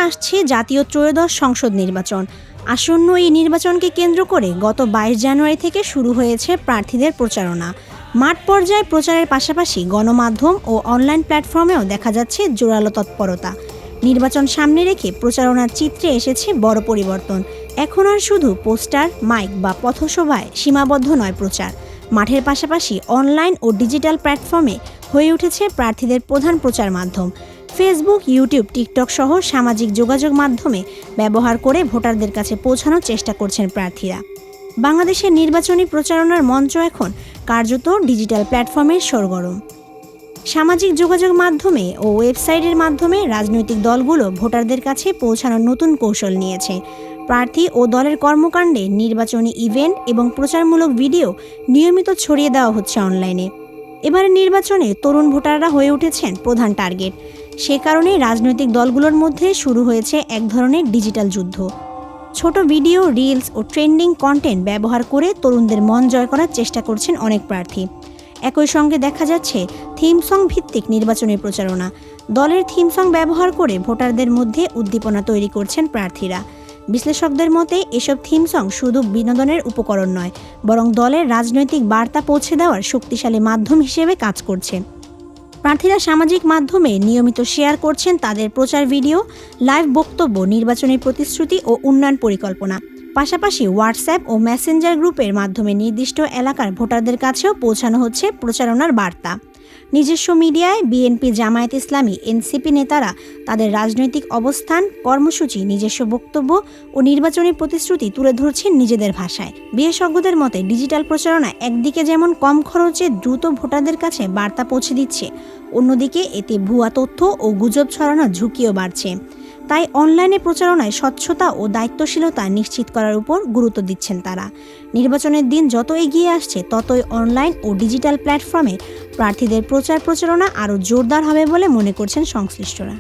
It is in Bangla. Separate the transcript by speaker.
Speaker 1: আসছে জাতীয় ত্রয়োদশ সংসদ নির্বাচন। আসন্ন এই নির্বাচনকে কেন্দ্র করে গত ২২ জানুয়ারি থেকে শুরু হয়েছে প্রার্থীদের প্রচারণা। মাঠ পর্যায়ে প্রচারের পাশাপাশি গণমাধ্যম ও অনলাইন প্ল্যাটফর্মেও দেখা যাচ্ছে জোরালো তৎপরতা। নির্বাচন সামনে রেখে প্রচারণার চিত্রে এসেছে বড় পরিবর্তন। এখন আর শুধু পোস্টার, মাইক বা পথসভায় সীমাবদ্ধ নয় প্রচার। মাঠের পাশাপাশি অনলাইন ও ডিজিটাল প্ল্যাটফর্মে হয়ে উঠেছে প্রার্থীদের প্রধান প্রচার মাধ্যম। ফেসবুক, ইউটিউব, টিকটক সহ সামাজিক যোগাযোগ মাধ্যমে ব্যবহার করে ভোটারদের কাছে পৌঁছানোর চেষ্টা করছেন প্রার্থীরা। বাংলাদেশের নির্বাচনী প্রচারণার মঞ্চ এখন কার্যত ডিজিটাল প্ল্যাটফর্মের সরগরম। সামাজিক যোগাযোগ মাধ্যমে ও ওয়েবসাইটের মাধ্যমে রাজনৈতিক দলগুলো ভোটারদের কাছে পৌঁছানোর নতুন কৌশল নিয়েছে। প্রার্থী ও দলের কর্মকাণ্ডে নির্বাচনী ইভেন্ট এবং প্রচারমূলক ভিডিও নিয়মিত ছড়িয়ে দেওয়া হচ্ছে অনলাইনে। এবারের নির্বাচনে তরুণ ভোটাররা হয়ে উঠেছেন প্রধান টার্গেট। সে কারণে রাজনৈতিক দলগুলোর মধ্যে শুরু হয়েছে এক ধরনের ডিজিটাল যুদ্ধ। ছোট ভিডিও, রিলস ও ট্রেন্ডিং কন্টেন্ট ব্যবহার করে তরুণদের মন জয় করার চেষ্টা করছেন অনেক প্রার্থী। একই সঙ্গে দেখা যাচ্ছে থিম সং ভিত্তিক নির্বাচনী প্রচারণা। দলের থিম সং ব্যবহার করে ভোটারদের মধ্যে উদ্দীপনা তৈরি করছেন প্রার্থীরা। বিশ্লেষকদের মতে এসব থিম সং শুধু বিনোদনের উপকরণ নয়, বরং দলের রাজনৈতিক বার্তা পৌঁছে দেওয়ার শক্তিশালী মাধ্যম হিসেবে কাজ করছে। প্রার্থীরা সামাজিক মাধ্যমে নিয়মিত শেয়ার করছেন তাদের প্রচার ভিডিও, লাইভ বক্তব্য, নির্বাচনী প্রতিশ্রুতি ও উন্নয়ন পরিকল্পনা। পাশাপাশি হোয়াটসঅ্যাপ ও মেসেঞ্জার গ্রুপের মাধ্যমে নির্দিষ্ট এলাকার ভোটারদের কাছেও পৌঁছানো হচ্ছে প্রচারণার বার্তা। নিজস্ব মিডিয়ায় বিএনপি, জামায়াত ইসলামী, এনসিপি নেতারা তাদের রাজনৈতিক অবস্থান, কর্মসূচি, নিজস্ব বক্তব্য ও নির্বাচনী প্রতিশ্রুতি তুলে ধরছেন নিজেদের ভাষায়। বিশেষজ্ঞদের মতে ডিজিটাল প্রচারণা একদিকে যেমন কম খরচে দ্রুত ভোটারদের কাছে বার্তা পৌঁছে দিচ্ছে, অন্যদিকে এতে ভুয়া তথ্য ও গুজব ছড়ানোর ঝুঁকিও বাড়ছে। তাই অনলাইনে প্রচারণায় স্বচ্ছতা ও দায়িত্বশীলতা নিশ্চিত করার উপর গুরুত্ব দিচ্ছেন তারা। নির্বাচনের দিন যত এগিয়ে আসছে ততই অনলাইন ও ডিজিটাল প্ল্যাটফর্মে প্রার্থীদের প্রচারণা আরও জোরদার হবে বলে মনে করছেন সংশ্লিষ্টরা।